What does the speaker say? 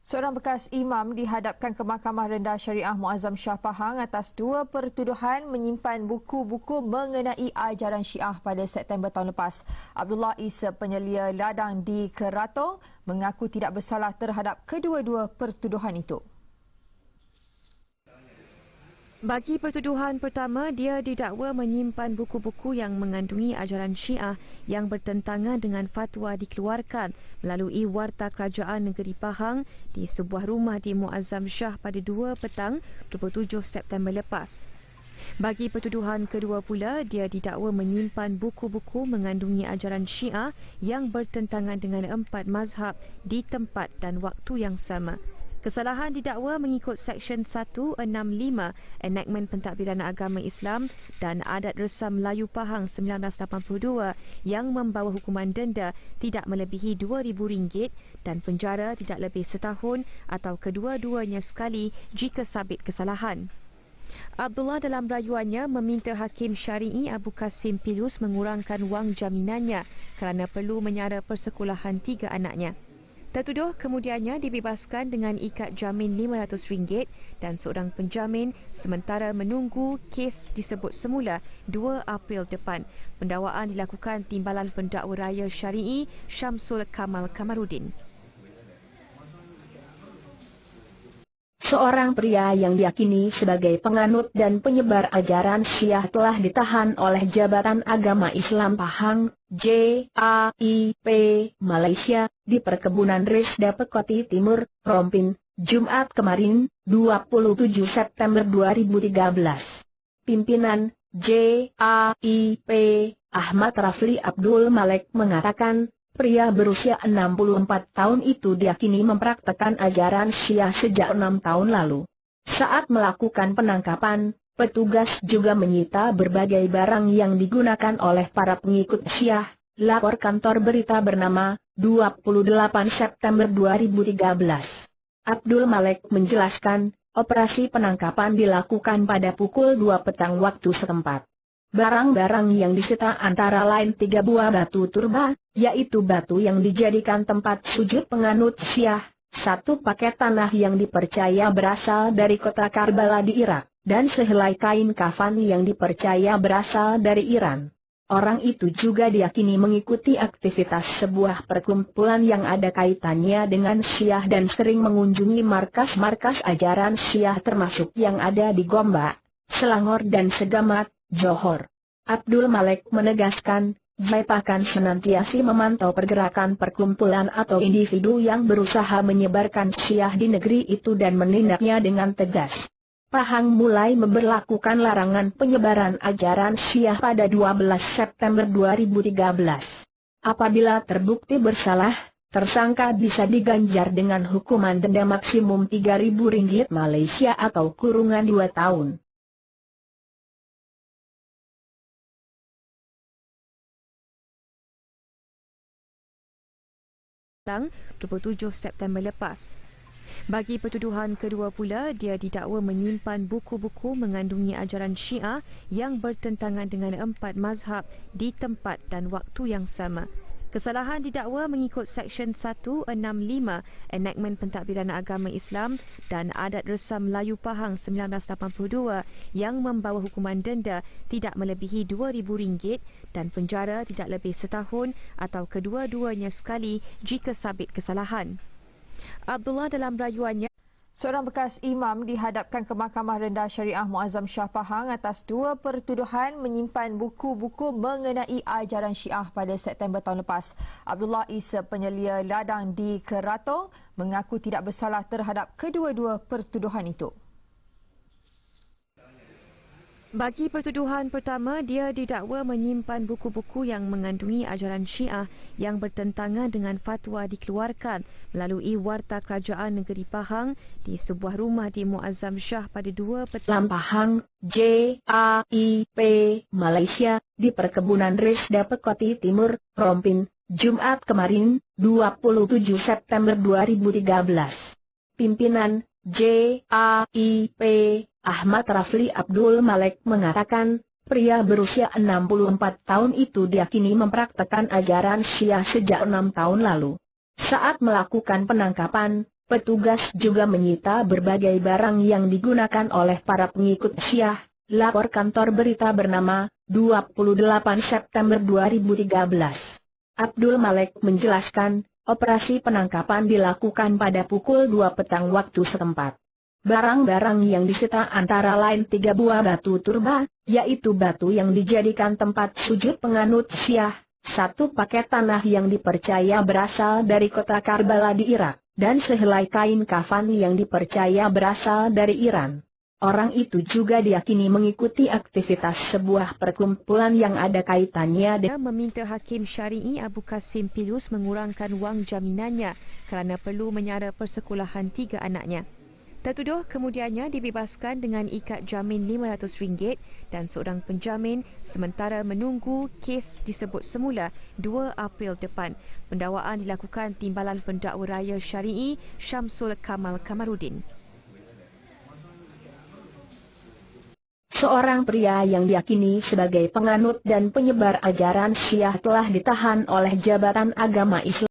Seorang bekas imam dihadapkan ke Mahkamah Rendah Syariah Muazzam Shah Pahang atas dua pertuduhan menyimpan buku-buku mengenai ajaran Syiah pada September tahun lepas. Abdullah Isa, penyelia ladang di Keratong, mengaku tidak bersalah terhadap kedua-dua pertuduhan itu. Bagi pertuduhan pertama, dia didakwa menyimpan buku-buku yang mengandungi ajaran Syiah yang bertentangan dengan fatwa dikeluarkan melalui Warta Kerajaan Negeri Pahang di sebuah rumah di Muazzam Shah pada 2 petang 27 September lepas. Bagi pertuduhan kedua pula, dia didakwa menyimpan buku-buku mengandungi ajaran Syiah yang bertentangan dengan 4 mazhab di tempat dan waktu yang sama. Kesalahan didakwa mengikut Seksyen 165 Enactment Pentadbiran Agama Islam dan Adat Resam Melayu Pahang 1982 yang membawa hukuman denda tidak melebihi RM2,000 dan penjara tidak lebih setahun atau kedua-duanya sekali jika sabit kesalahan. Abdullah dalam rayuannya meminta Hakim Syari'i Abu Kasim Pilus mengurangkan wang jaminannya kerana perlu menyara persekolahan 3 anaknya. Tertuduh kemudiannya dibebaskan dengan ikat jamin RM500 dan seorang penjamin sementara menunggu kes disebut semula 2 April depan. Pendakwaan dilakukan Timbalan Pendakwa Raya Syari'i Syamsul Kamal Kamarudin. Seorang pria yang diyakini sebagai penganut dan penyebar ajaran Syiah telah ditahan oleh Jabatan Agama Islam Pahang, JAIP, Malaysia, di Perkebunan Resda Pekoti Timur, Rompin, Jumat kemarin, 27 September 2013. Pimpinan JAIP, Ahmad Rafli Abdul Malik mengatakan, pria berusia 64 tahun itu diyakini mempraktekkan ajaran Syiah sejak 6 tahun lalu. Saat melakukan penangkapan, petugas juga menyita berbagai barang yang digunakan oleh para pengikut Syiah. Lapor kantor berita bernama 28 September 2013. Abdul Malik menjelaskan, operasi penangkapan dilakukan pada pukul 2 petang waktu setempat. Barang-barang yang disita antara lain 3 buah batu turba, yaitu batu yang dijadikan tempat sujud penganut Syiah, 1 paket tanah yang dipercaya berasal dari kota Karbala di Irak, dan sehelai kain kafan yang dipercaya berasal dari Iran. Orang itu juga diyakini mengikuti aktivitas sebuah perkumpulan yang ada kaitannya dengan Syiah dan sering mengunjungi markas-markas ajaran Syiah termasuk yang ada di Gombak, Selangor dan Segamat, Johor. Abdul Malik menegaskan, JAIP akan senantiasa memantau pergerakan perkumpulan atau individu yang berusaha menyebarkan Syiah di negeri itu dan menindaknya dengan tegas. Pahang mulai memberlakukan larangan penyebaran ajaran Syiah pada 12 September 2013. Apabila terbukti bersalah, tersangka bisa diganjar dengan hukuman denda maksimum RM3.000 Malaysia atau kurungan 2 tahun. Tang 27 September lepas. Bagi pertuduhan kedua pula, dia didakwa menyimpan buku-buku mengandungi ajaran Syiah yang bertentangan dengan 4 mazhab di tempat dan waktu yang sama. Kesalahan didakwa mengikut Seksyen 165 Enactment Pentadbiran Agama Islam dan Adat Resam Melayu Pahang 1982 yang membawa hukuman denda tidak melebihi RM2,000 dan penjara tidak lebih setahun atau kedua-duanya sekali jika sabit kesalahan. Abdullah dalam rayuannya. Seorang bekas imam dihadapkan ke Mahkamah Rendah Syariah Muazzam Shah Pahang atas dua pertuduhan menyimpan buku-buku mengenai ajaran Syiah pada September tahun lepas. Abdullah Isa, penyelia ladang di Keratong, mengaku tidak bersalah terhadap kedua-dua pertuduhan itu. Bagi pertuduhan pertama, dia didakwa menyimpan buku-buku yang mengandungi ajaran Syiah yang bertentangan dengan fatwa dikeluarkan melalui Warta Kerajaan Negeri Pahang di sebuah rumah di Muazzam Shah pada 2 petang. Pahang, JAIP, Malaysia, di Perkebunan Resda Pekoti Timur, Rompin, Jumat kemarin, 27 September 2013. Pimpinan JAIP, Ahmad Rafli Abdul Malik mengatakan, pria berusia 64 tahun itu diyakini mempraktekkan ajaran Syiah sejak 6 tahun lalu. Saat melakukan penangkapan, Petugas juga menyita berbagai barang yang digunakan oleh para pengikut Syiah. Lapor kantor berita bernama 28 September 2013. Abdul Malik menjelaskan, operasi penangkapan dilakukan pada pukul 2 petang waktu setempat. Barang-barang yang disita antara lain 3 buah batu turba, yaitu batu yang dijadikan tempat sujud penganut Syiah, 1 paket tanah yang dipercaya berasal dari kota Karbala di Irak, dan sehelai kain kafan yang dipercaya berasal dari Iran. Orang itu juga diyakini mengikuti aktivitas sebuah perkumpulan yang ada kaitannya dengan meminta Hakim Syari'i Abu Qasim Pilus mengurangkan wang jaminannya kerana perlu menyara persekolahan 3 anaknya. Tertuduh kemudiannya dibebaskan dengan ikat jamin RM500 dan seorang penjamin sementara menunggu kes disebut semula 2 April depan. Pendakwaan dilakukan Timbalan Pendakwa Raya Syari'i Syamsul Kamal Kamarudin. Seorang pria yang diyakini sebagai penganut dan penyebar ajaran Syiah telah ditahan oleh Jabatan Agama Islam